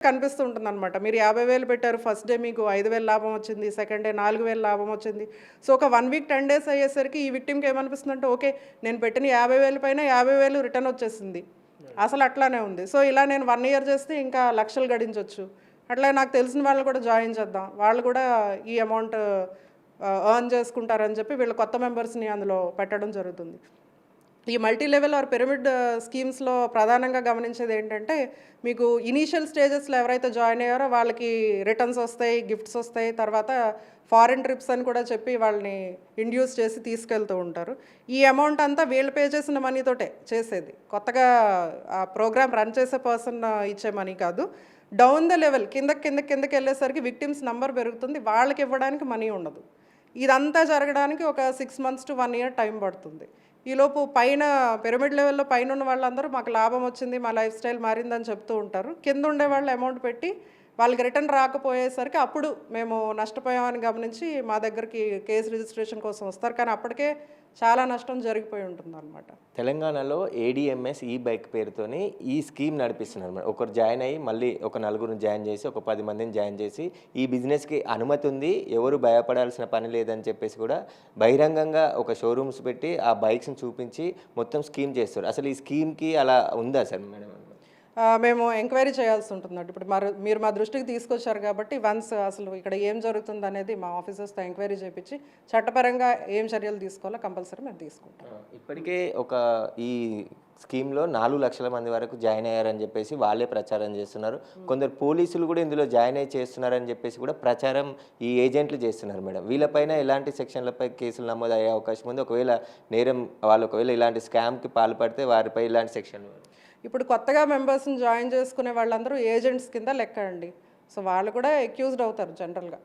కనిపిస్తూ ఉంటుందన్నమాట. మీరు 50,000 పెట్టారు. ఫస్ట్ డే మీకు 5,000 లాభం వచ్చింది. సెకండ్ డే 4,000 లాభం వచ్చింది. సో, ఒక 1 వీక్ 10 డేస్ అయ్యేసరికి ఈ విక్టిమ్‌కి ఏమనిపిస్తుందంటే, ఓకే. నేను పెట్టిన 50,000 పైన 50,000 రిటర్న్ వచ్చేసింది. అసలు అట్లానే ఉంది. సో, ఇలా నేను 1 ఇయర్ చేస్తే ఇంకా లక్షలు గడించొచ్చు. అట్లా నాకు తెలిసిన వాళ్ళు కూడా జాయిన్ చేద్దాం. వాళ్ళు కూడా ఈ అమౌంట్ ఎర్న్ చేసుకుంటారని చెప్పి వీళ్ళు కొత్త మెంబర్స్‌ని అందులో పెట్టడం జరుగుతుంది. ఈ మల్టీ లెవెల్ ఆర్ పిరమిడ్ స్కీమ్స్‌లో ప్రధానంగా గమనించేది ఏంటంటే, మీకు ఇనీషియల్ స్టేజెస్‌లో ఎవరైతే జాయిన్ అయ్యారో వాళ్ళకి రిటర్న్స్ వస్తాయి, గిఫ్ట్స్ వస్తాయి. తర్వాత ఫారిన్ ట్రిప్స్ అని కూడా చెప్పి వాళ్ళని ఇండ్యూస్ చేసి తీసుకెళ్తూ ఉంటారు. ఈ అమౌంట్ అంతా వీళ్ళు పే చేసిన మనీతోటే చేసేది. కొత్తగా ఆ ప్రోగ్రామ్ రన్ చేసే పర్సన్ ఇచ్చే మనీ కాదు. డౌన్ ద లెవెల్ కిందకెళ్ళేసరికి విక్టిమ్స్ నంబర్ పెరుగుతుంది. వాళ్ళకి ఇవ్వడానికి మనీ ఉండదు. ఇదంతా జరగడానికి ఒక 6 మంత్స్ టు 1 ఇయర్ టైం పడుతుంది. ఈలోపు పైన పిరమిడ్ లెవెల్‌లో పైనున్న వాళ్ళందరూ మాకు లాభం వచ్చింది, మా లైఫ్ స్టైల్ మారిందని చెప్తూ ఉంటారు. కింద ఉండేవాళ్ళు అమౌంట్ పెట్టి వాళ్ళకి రిటర్న్ రాకపోయేసరికి అప్పుడు మేము నష్టపోయామని గమనించి మా దగ్గరికి కేస్ రిజిస్ట్రేషన్ కోసం వస్తారు. కానీ అప్పటికే చాలా నష్టం జరిగిపోయి ఉంటుందన్నమాట. తెలంగాణలో ఏడీఎంఎస్ ఈ బైక్ పేరుతోని ఈ స్కీమ్ నడిపిస్తున్నారు మేడం. ఒకరు జాయిన్ అయ్యి మళ్ళీ ఒక నలుగురిని జాయిన్ చేసి ఒక 10 మందిని జాయిన్ చేసి ఈ బిజినెస్కి అనుమతి ఉంది, ఎవరు భయపడాల్సిన పని లేదని చెప్పేసి కూడా బహిరంగంగా ఒక షోరూమ్స్ పెట్టి ఆ బైక్స్ని చూపించి మొత్తం స్కీమ్ చేస్తారు. అసలు ఈ స్కీమ్కి అలా ఉందా సార్ మేడం? మేము ఎంక్వైరీ చేయాల్సి ఉంటుందండి. ఇప్పుడు మీరు మా దృష్టికి తీసుకొచ్చారు కాబట్టి వన్స్ అసలు ఇక్కడ ఏం జరుగుతుందనేది మా ఆఫీసర్స్తో ఎంక్వైరీ చేయించి చట్టపరంగా ఏం చర్యలు తీసుకోవాలో కంపల్సరీ మేము తీసుకుంటాం. ఇప్పటికే ఒక ఈ స్కీమ్లో 4 లక్షల మంది వరకు జాయిన్ అయ్యారని చెప్పేసి వాళ్ళే ప్రచారం చేస్తున్నారు. కొందరు పోలీసులు కూడా ఇందులో జాయిన్ అయ్యి చేస్తున్నారని చెప్పేసి కూడా ప్రచారం ఈ ఏజెంట్లు చేస్తున్నారు మేడం. వీళ్ళపైన ఎలాంటి సెక్షన్లపై కేసులు నమోదు అయ్యే అవకాశం ఉంది? ఒకవేళ నేరం వాళ్ళు ఒకవేళ ఇలాంటి స్కామ్కి పాల్పడితే వారిపై ఇలాంటి సెక్షన్లు? ఇప్పుడు కొత్తగా మెంబర్స్ని జాయిన్ చేసుకునే వాళ్ళందరూ ఏజెంట్స్ కింద లెక్క అండి. సో వాళ్ళు కూడా అక్యూజ్డ్ అవుతారు జనరల్గా.